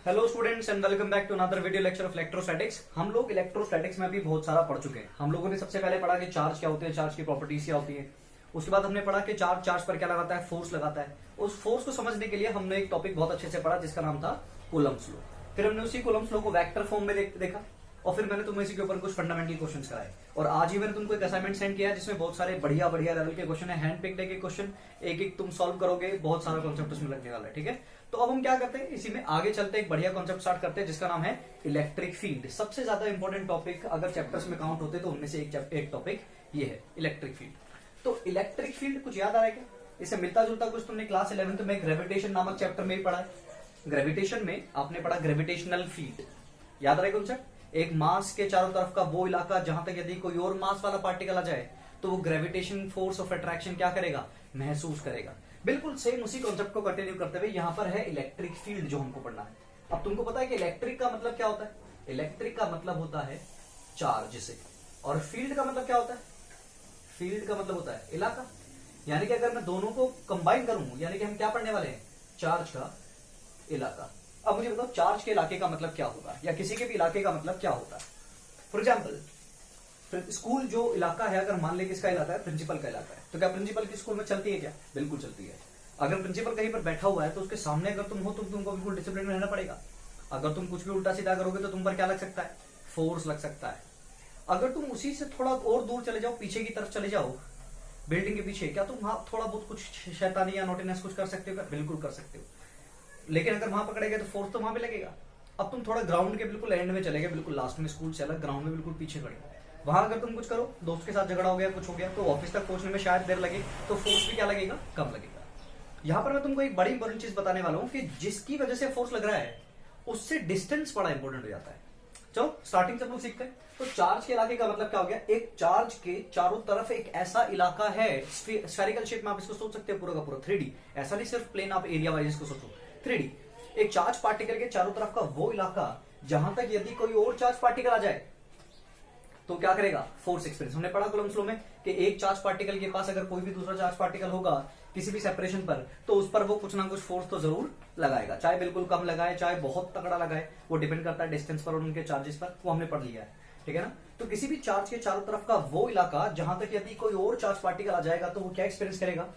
Hello students and welcome back to another video lecture of electrostatics. हम लोग electrostatics में भी बहुत सारा पढ़ चुके हैं। हम लोगों ने सबसे पहले पढ़ा कि चार्ज क्या होते हैं, चार्ज की प्रॉपर्टीज क्या होती है। उसके बाद हमने पढ़ा कि चार्ज पर क्या लगाता है, फोर्स लगाता है। उस फोर्स को समझने के लिए हमने एक टॉपिक बहुत अच्छे से पढ़ा जिसका नाम था कूलम्ब्स लॉ। फिर हमने उसी कूलम्ब्स लॉ को वेक्टर फॉर्म में देखा और फिर मैंने तुम्हें इसी के ऊपर कुछ फंडामेंटल क्वेश्चंस कराए। और आज ही मैंने तुमको एक असाइनमेंट सेंड किया है जिसमें बहुत सारे बढ़िया बढ़िया लेवल के क्वेश्चन है, हैंड पिक्ड के क्वेश्चन, एक एक तुम सॉल्व करोगे, बहुत सारा कॉन्सेप्ट उसमें लगने वाला है। ठीक है, तो अब हम क्या करते हैं, इसी में आगे चलते एक बढ़िया कॉन्सेप्ट स्टार्ट करते हैं जिसका नाम है इलेक्ट्रिक फील्ड। सबसे ज्यादा इंपॉर्टेंट टॉपिक अगर चैप्टर्स में काउंट होते तो उनमें से एक टॉपिक ये है इलेक्ट्रिक फील्ड। तो इलेक्ट्रिक फील्ड कुछ याद आ रहा है क्या? इससे मिलता जुलता कुछ तुमने क्लास 11th में ग्रेविटेशन नामक चैप्टर में ही पढ़ा है। ग्रेविटेशन में आपने पढ़ा ग्रेविटेशनल फील्ड, याद आ रहा है कॉन्सेप्ट? एक मास के चारों तरफ का वो इलाका जहां तक यदि कोई और मास वाला पार्टिकल आ जाए तो वो ग्रेविटेशन फोर्स ऑफ अट्रैक्शन क्या करेगा, महसूस करेगा। बिल्कुल सेम उसी कॉन्सेप्ट को कंटिन्यू करते हुए यहाँ पर है इलेक्ट्रिक फील्ड जो हमको पढ़ना है। अब तुमको पता है कि इलेक्ट्रिक का मतलब क्या होता है? इलेक्ट्रिक का मतलब होता है चार्ज से, और फील्ड का मतलब क्या होता है? फील्ड का मतलब होता है इलाका। यानी कि अगर मैं दोनों को कंबाइन करूं, यानी कि हम क्या पढ़ने वाले हैं, चार्ज का इलाका। अब मुझे बताओ चार्ज के इलाके का मतलब क्या होगा, या किसी के भी इलाके का मतलब क्या होता है। फॉर एग्जाम्पल स्कूल जो इलाका है, अगर मान ले किसका इलाका है, प्रिंसिपल का इलाका है, तो क्या प्रिंसिपल की स्कूल में चलती है क्या? बिल्कुल चलती है। अगर प्रिंसिपल कहीं पर बैठा हुआ है तो उसके सामने अगर तुम हो तो तुमको बिल्कुल डिसिप्लिन में रहना पड़ेगा। अगर तुम कुछ भी उल्टा सीधा करोगे तो तुम पर क्या लग सकता है, फोर्स लग सकता है। अगर तुम उसी से थोड़ा और दूर चले जाओ, पीछे की तरफ चले जाओ, बिल्डिंग के पीछे, क्या तुम वहां थोड़ा बहुत कुछ शैतानी या नोटिनेस कुछ कर सकते हो क्या? बिल्कुल कर सकते हो। लेकिन अगर वहां पकड़े गए तो फोर्स तो वहां पे लगेगा। अब तुम थोड़ा ग्राउंड के बिल्कुल एंड में चले गए, बिल्कुल लास्ट में स्कूल से अलग ग्राउंड में बिल्कुल पीछे खड़े, वहां अगर तुम कुछ करो, दोस्त के साथ झगड़ा हो गया, कुछ हो गया, तो ऑफिस तक पहुंचने में शायद देर लगे, तो फोर्स भी क्या लगेगा, कम लगेगा। यहां पर मैं तुमको एक बड़ी इंपॉर्टेंट चीज बताने वाला हूं कि जिसकी वजह से फोर्स लग रहा है उससे डिस्टेंस बड़ा इंपॉर्टेंट हो जाता है। चलो स्टार्टिंग से हम लोग सीखते हैं। तो चार्ज के इलाके का मतलब क्या हो गया, एक चार्ज के चारों तरफ एक ऐसा इलाका है, स्फेरिकल शेप में आप इसको सोच सकते हो, पूरा का पूरा 3D, ऐसा नहीं सिर्फ प्लेन आप एरिया वाइज इसको सोचो, 3D। एक चार्ज पार्टिकल के चारों तरफ का वो इलाका जहां तक यदि कोई और चार्ज पार्टिकल आ जाए तो क्या करेगा, फोर्स एक्सपीरियंस। हमने पढ़ा कूलम्ब्स लॉ में कि एक चार्ज पार्टिकल के पास अगर कोई भी दूसरा चार्ज पार्टिकल होगा किसी भी सेपरेशन पर, तो उस पर वो कुछ ना कुछ फोर्स तो जरूर लगाएगा, चाहे बिल्कुल कम लगाए चाहे बहुत तगड़ा लगाए, वो डिपेंड करता है डिस्टेंस पर और उनके चार्जेस पर, वो हमने पढ़ लिया है। ठीक है ना? तो किसी भी चार्ज के चारों तरफ का वो इलाका जहां तक यदि कोई और चार्ज पार्टिकल आ जाएगा तो वो क्या एक्सपीरियंस करेगा,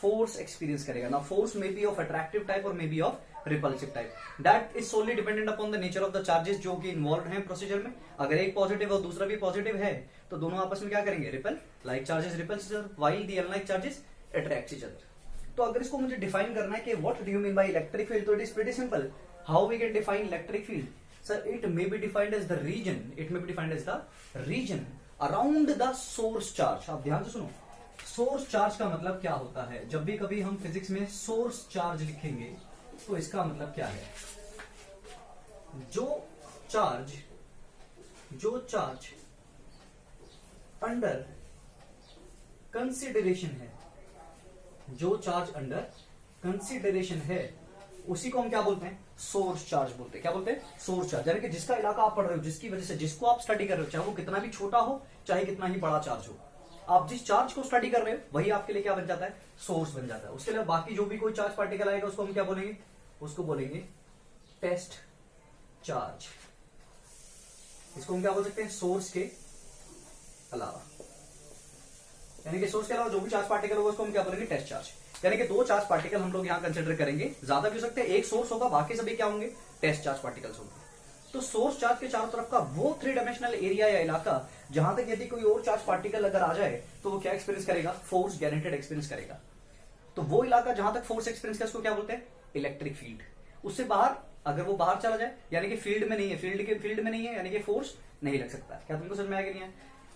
फोर्स एक्सपीरियंस करेगा ना। Force may be of attractive type और may be of repulsive type, that is solely dependent upon the nature of the charges जो कि इन्वॉल्व हैं प्रोसीजर में। अगर एक पॉजिटिव और दूसरा भी पॉजिटिव है तो दोनों आपस में क्या करेंगे, repel, like charges repels each other while the unlike charges attract each other. तो अगर इसको मुझे डिफाइन करना है कि what do you mean by electric field, तो it is pretty simple. How we can define electric field? Sir it may be defined as the region, it may be defined as the region around the source charge. आप ध्यान से सुनो, source charge का मतलब क्या होता है? जब भी कभी हम फिजिक्स में सोर्स चार्ज लिखेंगे तो इसका मतलब क्या है, जो चार्ज अंडर कंसिडरेशन है, जो चार्ज अंडर कंसिडरेशन है उसी को हम क्या बोलते हैं, सोर्स चार्ज बोलते हैं। क्या बोलते हैं, सोर्स चार्ज। यानी कि जिसका इलाका आप पढ़ रहे हो, जिसकी वजह से जिसको आप स्टडी कर रहे हो, चाहे वो कितना भी छोटा हो चाहे कितना ही बड़ा चार्ज हो, आप जिस चार्ज को स्टडी कर रहे हो वही आपके लिए क्या बन जाता है, सोर्स बन जाता है। उसके लिए बाकी जो भी कोई चार्ज पार्टिकल आएगा उसको हम क्या बोलेंगे, उसको बोलेंगे टेस्ट चार्ज। इसको हम क्या बोल सकते हैं, सोर्स के अलावा, यानी कि सोर्स के अलावा जो भी चार्ज पार्टिकल होगा उसको हम क्या बोलेंगे, टेस्ट चार्ज। यानी कि दो चार्ज पार्टिकल हम लोग यहां कंसिडर करेंगे, ज्यादा भी हो सकते हैं, एक सोर्स होगा, बाकी सभी क्या होंगे, टेस्ट चार्ज पार्टिकल्स होंगे। तो सोर्स चार्ज के चारों तरफ का वो 3 डायमेंशनल एरिया या इलाका जहां तक यदि कोई और चार्ज पार्टिकल अगर आ जाए तो वो क्या एक्सपीरियंस करेगा, फोर्स गारंटेड एक्सपीरियंस करेगा। तो वो इलाका जहां तक फोर्स एक्सपीरियंस करेगा उसको क्या बोलते हैं, इलेक्ट्रिक फील्ड। उससे बाहर अगर वो बाहर चला जाए, यानी कि फील्ड में नहीं है, फील्ड में नहीं है, यानी कि फोर्स नहीं लग सकता। क्या तुमको समझ में आएगा नहीं है?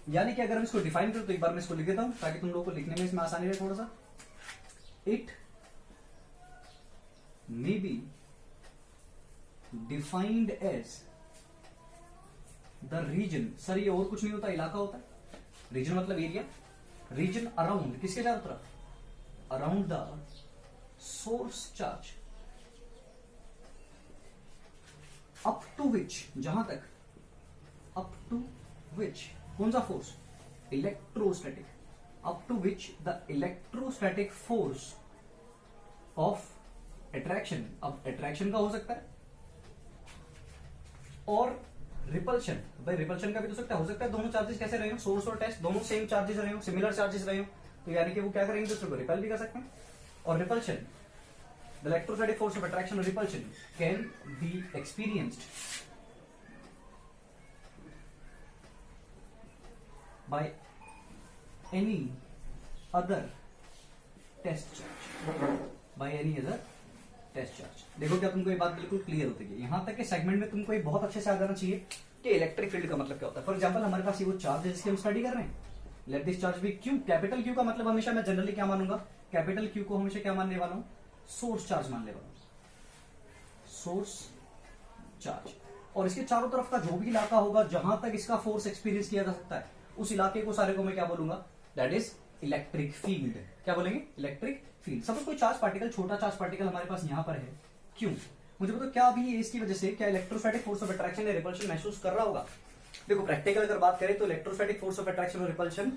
यानी कि अगर हम इसको डिफाइन करूं तो एक बार मैं इसको लिख देता हूं ताकि तुम लोगों को लिखने में इसमें आसानी रहे थोड़ा सा। It may be defined as the region, sir ये और कुछ नहीं होता, इलाका होता है। रीजन मतलब एरिया, रीजन अराउंड, किसके चारों तरफ, around the source charge, up to which, जहां तक, अप टू विच, कौन सा force, electrostatic, up to which the electrostatic force of attraction. अब अट्रैक्शन का हो सकता है और रिपल्शन, भाई रिपल्शन का भी तो हो सकता है दोनों चार्जेस कैसे रहे हो, सोर्स और टेस्ट दोनों सेम चार्जेस रहे हो, सिमिलर चार्जेस रहे हो, तो यानी कि वो क्या करेंगे दूसरे को रिपेल भी कर सकते हैं। और repulsion, the electrostatic force of attraction और repulsion can be experienced by any other test charge, by any other test charge. देखो क्या तुमको ये बात बिल्कुल क्लियर होती है, यहां तक के सेगमेंट में तुमको ये बहुत अच्छे से आ जाना चाहिए कि इलेक्ट्रिक फील्ड का मतलब क्या होता है। फॉर एग्जांपल हमारे पास ये वो चार्ज है जिसकी हम स्टडी कर रहे हैं, let this charge be Q. Capital Q का मतलब हमेशा मैं जनरली क्या मानूंगा, कैपिटल क्यू को हमेशा क्या मानने वाला हूं, सोर्स चार्ज मानने वाला हूं, सोर्स चार्ज। और इसके चारों तरफ का जो भी इलाका होगा जहां तक इसका फोर्स एक्सपीरियंस किया जा सकता है, उस इलाके को सारे को मैं क्या बोलूंगा, दैट इज इलेक्ट्रिक फील्ड। क्या बोलेंगे, इलेक्ट्रिक फील्ड। सपोज कोई चार्ज पार्टिकल, छोटा चार्ज पार्टिकल हमारे पास यहां पर है, क्यों, मुझे बताओ क्या अभी इसकी वजह से क्या इलेक्ट्रोस्टैटिक फोर्स ऑफ अट्रैक्शन या रिपल्शन महसूस कर रहा होगा। देखो प्रैक्टिकल अगर बात करें तो इलेक्ट्रोस्टैटिक फोर्स ऑफ अट्रैक्शन और रिपल्शन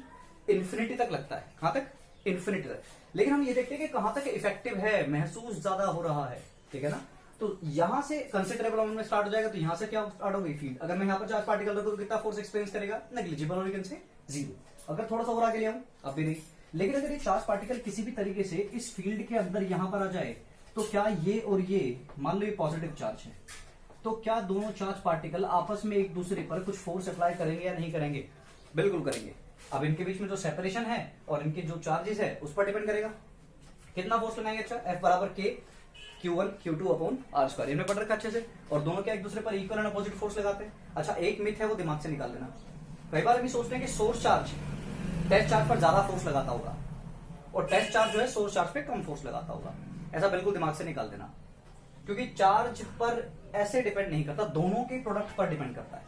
इन्फिनिटी तक लगता है, कहां तक, इन्फिनिटी तक। लेकिन हम ये देखते हैं कि कहां तक इफेक्टिव है, महसूस ज्यादा हो रहा है, ठीक है ना। तो यहां से कंसिडरेबल अमाउंट में स्टार्ट हो जाएगा, तो यहां से क्या स्टार्ट हो गई फील्ड। अगर मैं यहां पर चार्ज पार्टिकल रखूं तो कितना फोर्स एक्सपीरियंस करेगा, नेग्लिजिबल, और यू से जीरो। अगर थोड़ा सा और आगे ले आऊं, अब भी नहीं। लेकिन अगर ये चार्ज पार्टिकल किसी भी तरीके से इस फील्ड के अंदर यहां पर आ जाए, तो क्या ये और ये, मान लो ये पॉजिटिव चार्ज है, तो क्या दोनों चार्ज पार्टिकल आपस में एक दूसरे पर कुछ फोर्स अप्लाई करेंगे या नहीं करेंगे, बिल्कुल करेंगे। अब इनके बीच में जो सेपरेशन है और इनके जो चार्जेस है उस पर डिपेंड करेगा कितना फोर्स लगाएंगे। अच्छा, F बराबर K Q1 Q2 upon R square, इनमें पढ़ रखा अच्छे से। और दोनों क्या एक दूसरे पर इक्वल एंड अपोजिट फोर्स लगाते हैं। अच्छा, एक मिथ है वो दिमाग से निकाल देना। कई बार अभी सोचते हैं कि सोर्स चार्ज टेस्ट चार्ज पर ज्यादा फोर्स लगाता होगा और टेस्ट चार्ज जो है सोर्स चार्ज पे कम फोर्स लगाता होगा, ऐसा बिल्कुल दिमाग से निकाल देना। क्योंकि चार्ज पर ऐसे डिपेंड नहीं करता, दोनों के प्रोडक्ट पर डिपेंड करता है।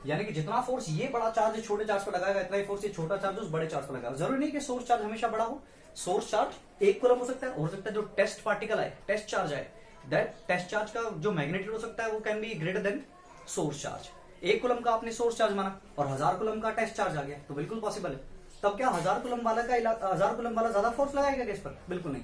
यानी कि जितना फोर्स ये बड़ा चार्ज छोटे चार्ज पर लगाएगा, इतना ही फोर्स ये छोटा चार्ज उस बड़े चार्ज पर लगाएगा। जरूरी नहीं कि सोर्स चार्ज हमेशा बड़ा हो, सोर्स चार्ज 1 कूलम हो सकता है जो टेस्ट पार्टिकल है, टेस्ट चार्ज है, दैट टेस्ट चार्ज का जो मैग्नीट्यूड हो सकता है वो can be greater than source charge. 1 coulomb का आपने सोर्स चार्ज माना और 1000 कूलम का टेस्ट चार्ज आ गया, तो बिल्कुल पॉसिबल है। तब क्या 1000 कूलम वाला ज्यादा फोर्स लगाएगा इस पर, बिल्कुल नहीं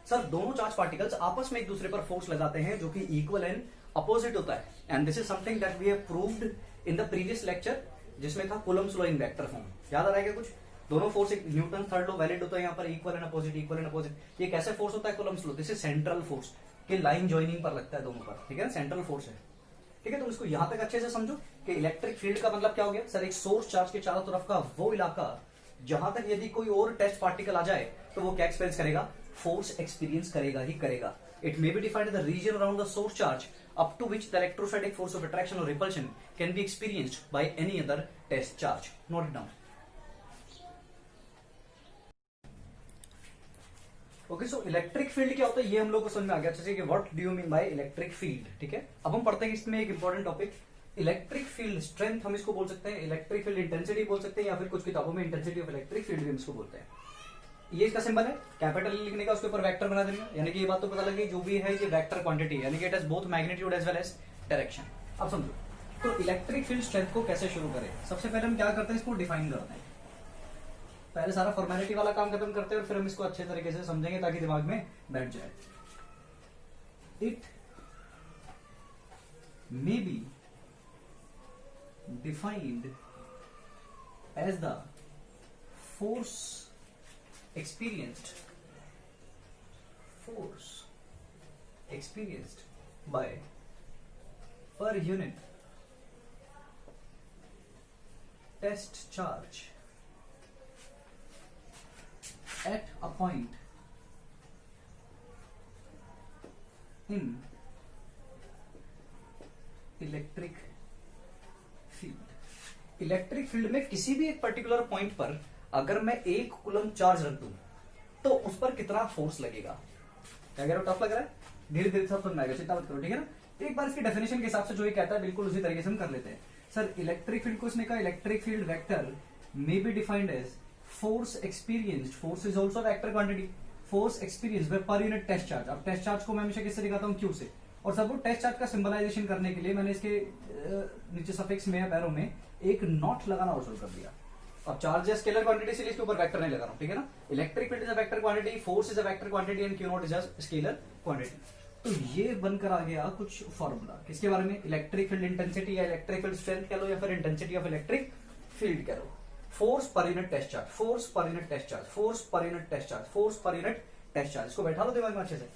सर। दोनों चार्ज पार्टिकल्स आपस में एक दूसरे पर फोर्स लगाते हैं जो कि इक्वल एंड अपोजिट होता है। And this is something that we have proved in the previous lecture, जिसमें था Coulomb's law in vector form. याद आ रहा है क्या कुछ? दोनों फोर्स, एक न्यूटन थर्ड लॉ वैलिड होता है यहाँ पर, equal and opposite, equal and opposite. ये कैसे फोर्स होता है Coulomb's law? This is central force, ये लाइन ज्वाइनिंग पर लगता है दोनों पर, ठीक है ना, सेंट्रल फोर्स है। ठीक है, तुम इसको यहां तक अच्छे से समझो कि इलेक्ट्रिक फील्ड का मतलब क्या हो गया सर, एक सोर्स चार्ज के चारों तरफ का वो इलाका जहां तक यदि कोई और टेस्ट पार्टिकल आ जाए तो वो क्या एक्सपीरियंस करेगा, फोर्स एक्सपीरियंस करेगा ही करेगा। It may be defined the region around the source charge up to which the electrostatic force of attraction or repulsion can be experienced by any other test charge. Note it down. Okay, so electric field क्या होता है ये हम लोग को समझ में आ गया अच्छे से कि what do you mean by electric field, ठीक है। अब हम पढ़ते हैं इसमें एक important topic, electric field strength हम इसको बोल सकते हैं, इलेक्ट्रिक फील्ड इंटेंसिटी बोल सकते हैं, या फिर कुछ किताबों में इंटेंसिटी ऑफ इलेक्ट्रिक फील्ड भी हम इसको बोलते हैं। ये इसका सिंबल है, कैपिटल लिखने का, उसके ऊपर वेक्टर बना देंगे, यानी कि ये बात तो पता लगी जो भी है ये वेक्टर क्वांटिटी है, यानी कि it has both magnitude as well as direction. अब समझो तो इलेक्ट्रिक फील्ड स्ट्रेंथ को कैसे शुरू करें। सबसे पहले हम क्या करते हैं, इसको डिफाइन करते हैं। पहले सारा फॉर्मेलिटी वाला काम खत्म करते हैं और फिर हम इसको अच्छे तरीके से समझेंगे ताकि दिमाग में बैठ जाए। It may be defined as the force experienced by per unit test charge at a point in electric field। Electric field में किसी भी एक पर्टिकुलर पॉइंट पर अगर मैं 1 कूलम चार्ज रख दूं तो उस पर कितना फोर्स लगेगा। क्या कह रहे हो, टफ लग रहा है? धीरे धीरे सब समझ आएगा, चिंता मत करो, ठीक है ना। एक बार इसकी डेफिनेशन के हिसाब से जो ये कहता है बिल्कुल उसी तरीके से हम कर लेते हैं। सर इलेक्ट्रिक फील्ड को इसने कहा electric field vector may be defined as force experienced, force is also vector quantity, force experience by per unit test charge. अब टेस्ट चार्ज को मैं हमेशा किससे दिखाता हूं, क्यू से। और सब टेस्ट चार्ज का सिंबलाइजेशन करने के लिए मैंने इसके नीचे सफिक्स में पैरों में एक नॉट लगाना और शुरू कर दिया। अब चार्ज है स्केलर क्वांटिटी, इसलिए इसके ऊपर वेक्टर नहीं लगा रहा हूं, ठीक है ना। Electric field is a vector quantity, force is a vector quantity and Q not is a scalar quantity. तो ये बनकर आ गया कुछ फॉर्मूला किसके बारे में, इलेक्ट्रिक फील्ड इंटेंसिटी या इलेक्ट्रिक फील्ड स्ट्रेंथ कह लो या फिर इंटेंसिटी ऑफ इलेक्ट्रिक फील्ड कह लो। Force per unit test charge, force per unit test charge, force per unit test charge, force per unit test charge. इसको बैठा लो दिमाग में अच्छे से।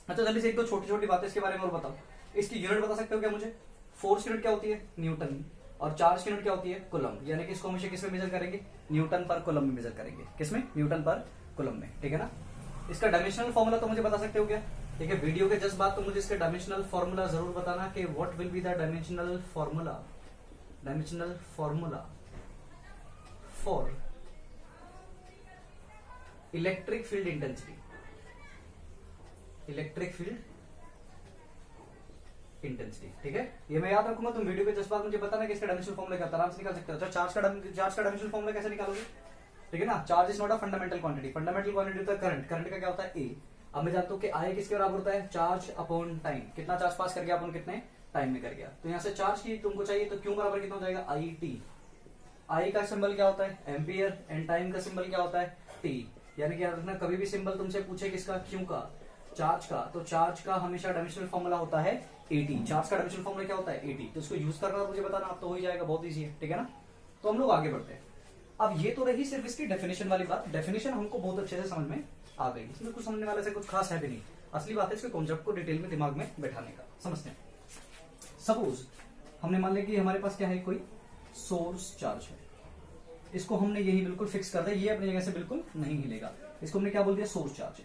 अच्छा जल्दी से एक दो छोटी छोटी बातें इसके बारे में और बताओ। इसकी यूनिट बता सकते हो क्या मुझे? फोर्स यूनिट क्या होती है? न्यूटन। और चार्ज की यूनिट क्या होती है? कूलम। यानी कि इसको हमेशा किसमें मेजर करेंगे? न्यूटन पर कूलम में मेजर करेंगे। किसमें? न्यूटन पर कूलम में, ठीक है ना। इसका डायमेंशनल फॉर्मूला तो मुझे बता सकते हो क्या? ठीक है, वीडियो के जस्ट बाद तो मुझे इसका डायमेंशनल फॉर्मूला जरूर बताना कि what will be the dimensional formula, dimensional formula for electric field intensity, electric field intensity, ठीक है। ये मैं याद रखूंगा, तुम वीडियो के जस्ट बाद मुझे बताना कि इसका डायमेंशनल फॉर्मूला क्या आराम से निकाल सकते हो। अच्छा चार्ज का डायमेंशनल फॉर्मूला कैसे निकालोगे? ठीक है ना, charge is not a fundamental quantity, fundamental quantity होता है करंट, करंट का क्या होता है? ए। अब मैं जानता हूं कि आई किसके बराबर होता है? Charge upon time. कितना चार्ज पास कर गया अपन, कितने टाइम में कर गया। तो यहां से चार्ज की तुमको चाहिए तो क्यू बराबर कितना हो जाएगा? I T. आई का सिंबल क्या होता है? एम्पियर। एंड टाइम का सिंबल क्या होता है? टी। यानी कि याद रखना, कभी भी सिंबल तुमसे पूछे किसका? क्यू का, चार्ज का, तो चार्ज का हमेशा डायमेंशनल फॉर्मूला होता है एटी। चार्ज का डायमेंशनल फॉर्मूला क्या होता है? एटी। तो इसको यूज करना मुझे बताना, आप तो हो ही जाएगा, बहुत इजी है, ठीक है ना। तो हम लोग आगे बढ़ते हैं। अब ये तो रही सिर्फ इसकी डेफिनेशन वाली बात। डेफिनेशन हमको बहुत अच्छे से समझ में आ गई, इसमें कुछ समझने वाले से कुछ खास है भी नहीं। असली बात है इसके कॉन्सेप्ट को डिटेल में दिमाग में बैठाने का। समझते हैं। सपोज हमने मान लिया कि हमारे पास क्या है, कोई सोर्स चार्ज है। इसको हमने यही बिल्कुल फिक्स कर दिया, ये अपनी जगह से बिल्कुल नहीं हिलेगा। इसको हमने क्या बोल दिया? सोर्स चार्ज है।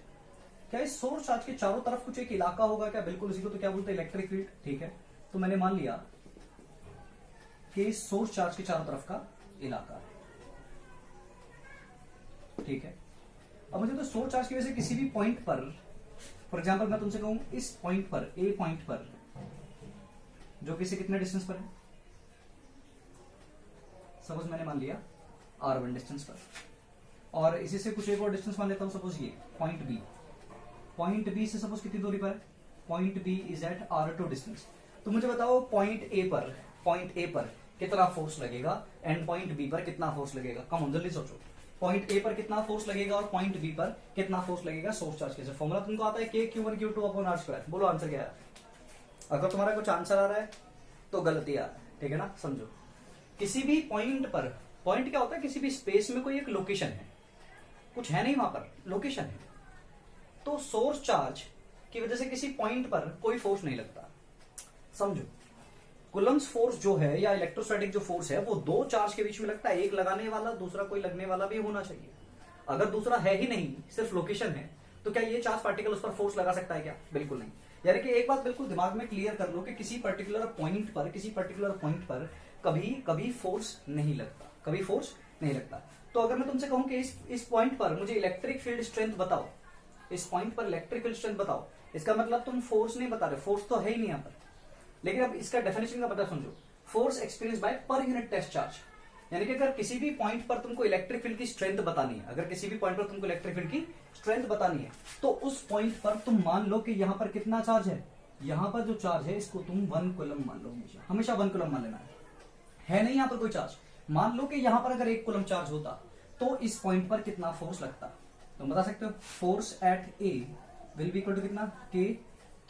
क्या इस सोर्स चार्ज के चारों तरफ कुछ एक इलाका होगा क्या? बिल्कुल, इसी को तो क्या बोलते हैं? इलेक्ट्रिक फील्ड, ठीक है। तो मैंने मान लिया कि इस सोर्स चार्ज के चारों तरफ का इलाका है, ठीक है। अब मुझे तो सोर्स चार्ज की वजह से किसी भी पॉइंट पर, फॉर एग्जांपल मैं तुमसे कहूं इस पॉइंट पर, ए पॉइंट पर, जो कि कितने डिस्टेंस पर है? सपोज मैंने मान लिया R1 डिस्टेंस पर, और इसी से कुछ एक और डिस्टेंस मान लेता हूं, सपोज ये पॉइंट बी। पॉइंट बी से सपोज कितनी दूरी पर है? Point B is at R2 distance. तो मुझे बताओ पॉइंट ए पर कितना फोर्स लगेगा एंड पॉइंट बी पर कितना फोर्स लगेगा? कम ऑन जल्दी सोचो। पॉइंट ए पर कितना फोर्स लगेगा और पॉइंट बी पर कितना फोर्स लगेगा सोर्स चार्ज के? फॉर्मूला तुमको आता है के Q1 Q2 upon R square. बोलो आंसर क्या है? अगर तुम्हारा कुछ आंसर आ रहा है तो गलती आ रहा है, ठीक है ना। समझो, किसी भी पॉइंट पर, पॉइंट क्या होता है? किसी भी स्पेस में कोई एक लोकेशन है, कुछ है नहीं वहां पर, लोकेशन है। तो सोर्स चार्ज की वजह से किसी पॉइंट पर कोई फोर्स नहीं लगता। समझो, कुलम्स फोर्स जो है या इलेक्ट्रोस्टैटिक जो फोर्स है वो दो चार्ज के बीच में लगता है, एक लगाने वाला दूसरा कोई लगने वाला भी होना चाहिए। अगर दूसरा है ही नहीं, सिर्फ लोकेशन है, तो क्या ये चार्ज पार्टिकल उस पर फोर्स लगा सकता है क्या? बिल्कुल नहीं। यानी कि एक बात बिल्कुल दिमाग में क्लियर कर लो कि किसी पर्टिकुलर पॉइंट पर कभी कभी फोर्स नहीं लगता, कभी फोर्स नहीं लगता। तो अगर मैं तुमसे कहूं कि इस पॉइंट पर मुझे इलेक्ट्रिक फील्ड स्ट्रेंथ बताओ, इस पॉइंट पर इलेक्ट्रिक फील्ड स्ट्रेंथ बताओ, इसका मतलब तुम फोर्स नहीं बता रहे, फोर्स तो है ही नहीं यहां पर। लेकिन अब इसका डेफिनेशन का पता समझो, force experience by per unit test charge. यानी कि अगर किसी भी पॉइंट पर तुमको इलेक्ट्रिक फील्ड की स्ट्रेंथ बतानी है, अगर किसी भी पॉइंट पर तुमको इलेक्ट्रिक फील्ड की स्ट्रेंथ बतानी है, तो उस पॉइंट पर तुम मान लो कि यहां पर कितना चार्ज है, यहां पर जो चार्ज है इसको तुम 1 कूलम मान लो, हमेशा 1 कूलम मान लेना है नहीं यहां पर कोई चार्ज। मान लो कि यहां पर अगर 1 कूलम चार्ज होता तो इस पॉइंट पर कितना फोर्स लगता? तुम बता सकते हो। Force at A will be equal to कितना? के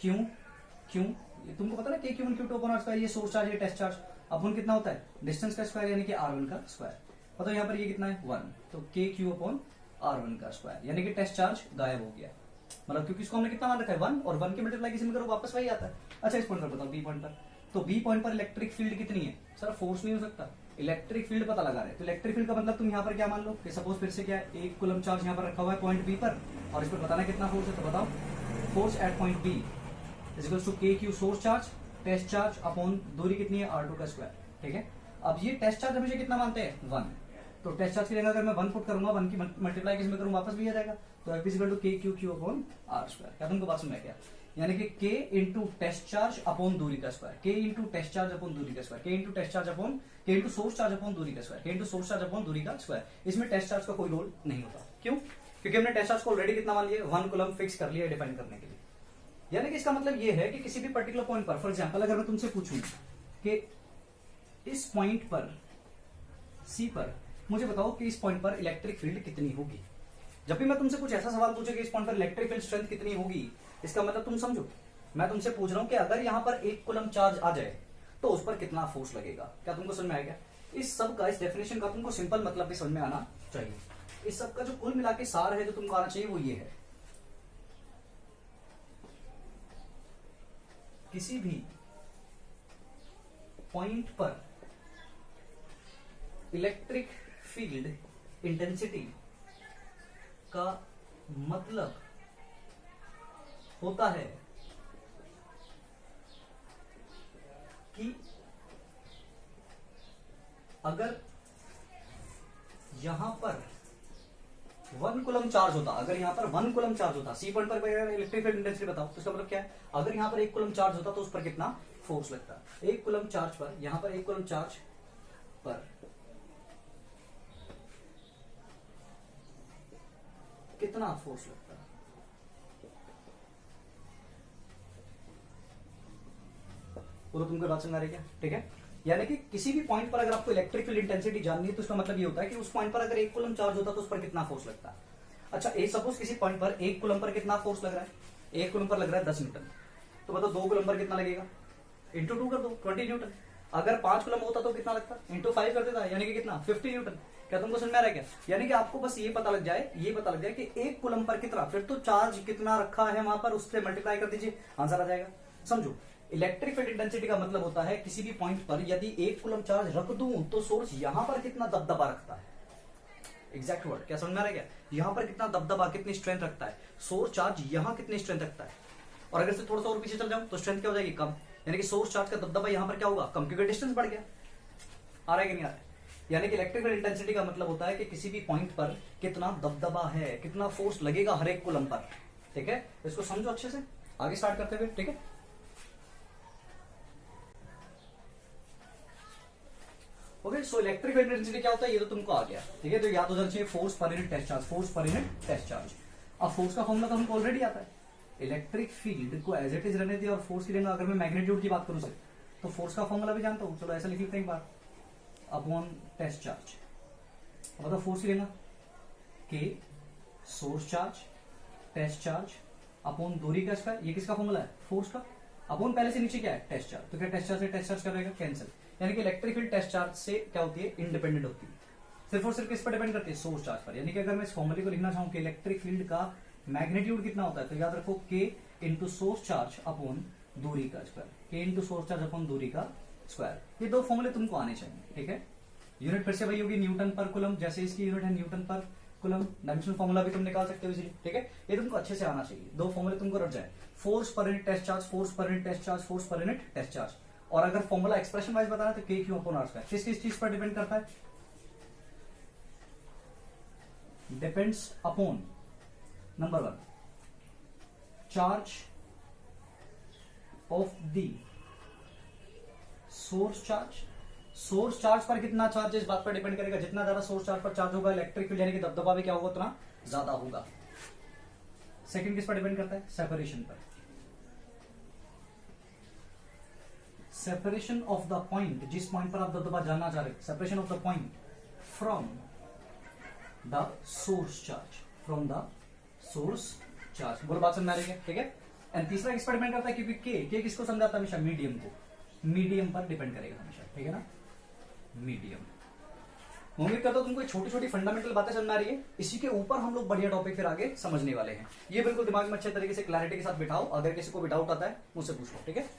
क्यू, तुमको पता ना, k Q1 Q2 upon R square. ये सोर्स चार्ज, ये टेस्ट चार्ज, अपन कितना होता है? डिस्टेंस का स्क्वायर, यानी कि R1 का स्क्वायर। पता यहाँ पर ये कितना है? 1। तो के Q अपॉन R1 का स्क्वायर, यानी कि टेस्ट चार्ज गायब हो गया। मतलब क्योंकि इसको हमने कितना मान रखा है? 1, और 1 की मल्टीप्लाई करो वापस वही आता है। अच्छा इस पॉइंट पर बताओ, बी पॉइंट पर, तो बी पॉइंट पर इलेक्ट्रिक फील्ड कितनी है? सर फोर्स नहीं हो सकता, इलेक्ट्रिक फील्ड पता लगा रहे। तो इलेक्ट्रिक फील्ड का मतलब तुम यहाँ पर क्या मान लो कि सपोज फिर से क्या है, 1 कूलम चार्ज यहाँ पर रखा हुआ है पॉइंट बी पर, और इस पर बताना कितना फोर्स है। तो बताओ, force at point B is equal to k Q source charge, test charge upon दूरी कितनी है? R2 का स्क्वायर, ठीक है। अब ये टेस्ट चार्ज हमेशा कितना मानते हैं? 1। तो टेस्ट चार्ज की जगह अगर मैं 1 पुट करूंगा, 1 की मल्टीप्लाई किसमें करूँ, वापस भी आ जाएगा। तो F is equal to k Q upon R square. क्या तुमको बात समझ में क्या? यानी कि के इंटू टेस्ट चार्ज अपॉन दूरी का स्क्वायर, के इंटू टेस्ट चार्ज अपॉन दूरी का स्क्वायर, के इंटू टेस्ट चार्ज अपॉन, के इंटू सोर्स चार्ज अपॉन दूरी का स्क्वायर, के इंटू सोर्स चार्ज अपॉन दूरी का स्क्वायर। इसमें टेस्ट चार्ज का कोई रोल नहीं होता। क्यों? क्योंकि हमने टेस्ट चार्ज को ऑलरेडी कितना मान लिया? 1 कूलम फिक्स कर लिया डिफाइन करने के लिए। यानी कि इसका मतलब ये है कि किसी भी पर्टिकुलर पॉइंट पर, फॉर एग्जांपल अगर मैं तुमसे पूछूं कि इस पॉइंट पर सी पर मुझे बताओ कि इस पॉइंट पर इलेक्ट्रिक फील्ड कितनी होगी। जब भी मैं तुमसे कुछ ऐसा सवाल पूछूं कि इस पॉइंट पर इलेक्ट्रिक फील्ड स्ट्रेंथ कितनी होगी, इसका मतलब तुम समझो, मैं तुमसे पूछ रहा हूं कि अगर यहां पर 1 कूलम चार्ज आ जाए तो उस पर कितना फोर्स लगेगा। क्या तुमको समझ में आएगा? इस सब का, इस डेफिनेशन का तुमको सिंपल मतलब भी समझ में आना चाहिए। इस सब का जो कुल मिला के सार है जो तुमको आना चाहिए वो ये है, किसी भी पॉइंट पर इलेक्ट्रिक फील्ड इंटेंसिटी का मतलब होता है कि अगर यहां पर 1 कूलम चार्ज होता, अगर यहां पर 1 कूलम चार्ज होता, सी पॉइंट पर इलेक्ट्रिक फील्ड इंटेंसिटी बताओ, तो इसका मतलब क्या है? अगर यहां पर 1 कूलम चार्ज होता तो उस पर कितना फोर्स लगता? 1 कूलम चार्ज पर, यहां पर 1 कूलम चार्ज पर कितना फोर्स लगता है? वो तो तुमको बात समझ आ रही है क्या? ठीक है, यानी कि किसी भी पॉइंट पर अगर आपको इलेक्ट्रिक फील्ड इंटेंसिटी जाननी है तो उसका मतलब ये होता है कि उस पॉइंट पर अगर 1 कूलम चार्ज होता तो उस पर कितना फोर्स लगता है। अच्छा, सपोज किसी पॉइंट पर 1 कूलम पर कितना फोर्स लग रहा है? 1 कूलम पर लग रहा है 10 न्यूटन, तो बताओ 2 कूलम पर कितना लगेगा? इंटू 2 कर दो, 20 न्यूटन। अगर 5 कूलम होता तो कितना लगता? इंटू 5 कर देता, यानी कि कितना? 50 न्यूटन। क्या तुमको समझ में आ रहा है क्या? यानी कि आपको बस ये पता लग जाए कि 1 कूलम पर कितना, फिर तो चार्ज कितना रखा है वहां पर, उससे मल्टीप्लाई कर दीजिए, आंसर आ जाएगा। समझो, इलेक्ट्रिक फील्ड इंटेंसिटी का मतलब होता है किसी भी पॉइंट पर यदि 1 कूलम चार्ज रख दूं तो सोर्स यहां पर कितना दबदबा रखता है। एग्जैक्ट वर्ड, क्या समझ में आ रहा है क्या? यहां पर कितना दबदबा, कितनी स्ट्रेंथ रखता है सोर्स चार्ज, यहां कितनी स्ट्रेंथ रखता है। और अगर से थोड़ा सा और पीछे चल जाऊं तो स्ट्रेंथ क्या हो जाएगी? कम। यानी कि सोर्स चार्ज का दबदबा यहां पर क्या होगा? कम, क्योंकि डिस्टेंस बढ़ गया। आ रहा है कि नहीं आ रहा है? यानी कि इलेक्ट्रिक फील्ड इंटेंसिटी का मतलब होता है कि किसी भी पॉइंट पर कितना दबदबा है, कितना फोर्स लगेगा हर एक कूलम पर। ठीक है, इसको समझो अच्छे से, आगे स्टार्ट करते हुए। ठीक है, okay. So electric field intensity क्या होता है ये तो तुमको आ गया। ठीक है, तो याद हो जाना चाहिए force per unit test charge, force per unit test charge. अब फोर्स का फॉर्मूला तो हमको ऑलरेडी आता है, इलेक्ट्रिक फील्ड को एज इट इज रहने दिया और फोर्स की जगह अगर मैं मैग्नीट्यूड की बात करूं से तो फोर्स का फॉर्मूला भी जानता हूं। चलो ऐसा लिख लेते हैं एक बार, अपॉन टेस्ट चार्ज। मतलब फोर्स की जगह k source charge test charge upon दूरी का स्क्वायर, ये किसका फॉर्मूला है? फोर्स का। अपॉन पहले से नीचे क्या है? Test charge. तो क्या टेस्ट चार्ज से टेस्ट चार्ज करेगा? कैंसिल। यानी कि इलेक्ट्रिक फील्ड टेस्ट चार्ज से क्या होती है? इंडिपेंडेंट होती है। सिर्फ और सिर्फ किस पर डिपेंड करती है? सोर्स चार्ज पर। यानी कि अगर मैं इस फॉर्मूले को लिखना चाहूं कि इलेक्ट्रिक फील्ड का मैग्नीट्यूड कितना होता है, तो याद रखो के इंटू सोर्स चार्ज अपॉन दूरी का स्क्वायर, के इंटू सोर्स चार्ज अपॉन दूरी का स्क्वायर। ये दो फॉर्मूले तुमको आने चाहिए। ठीक है, यूनिट फिर से वही होगी न्यूटन पर कूलम, जैसे इसकी यूनिट है न्यूटन पर कूलम। डायमेंशनल फॉर्मूला भी तुम निकाल सकते हो इजीली। ठीक है, ये तुमको अच्छे से आना चाहिए। दो फॉर्मूले तुमको रट जाए, force per unit test charge, force per unit test charge, force per unit test charge. और अगर फॉर्मूला एक्सप्रेशन वाइज बताना तो के क्यू अपॉन आर स्क्वायर। किस किस चीज पर डिपेंड करता है? Depends upon number 1 charge of the source charge. Source charge पर कितना चार्ज इस बात पर डिपेंड करेगा, जितना ज्यादा सोर्स चार्ज पर चार्ज होगा इलेक्ट्रिक फील्ड यानी कि दबदबा भी क्या होगा उतना ज्यादा होगा। सेकंड किस पर डिपेंड करता है? सेपरेशन पर। सेपरेशन ऑफ द पॉइंट, जिस पॉइंट पर आप दबदबा जानना चाह रहे हैं, separation of the point from the source charge, from the source charge. बोलो बात समझ आ रही है? ठीक है। एंड तीसरा किस पर डिपेंड करता है? क्योंकि के किसको समझाता है हमेशा? मीडियम को। मीडियम पर डिपेंड करेगा हमेशा। ठीक है ना, मीडियम। उम्मीद करता हूं तुमको छोटी छोटी फंडामेंटल बातें समझ में आ रही है। इसी के ऊपर हम लोग बढ़िया टॉपिक फिर आगे समझने वाले हैं। ये बिल्कुल दिमाग में अच्छे तरीके से क्लैरिटी के साथ बिठाओ। अगर किसी को भी डाउट आता है मुझसे पूछ लो। ठीक है।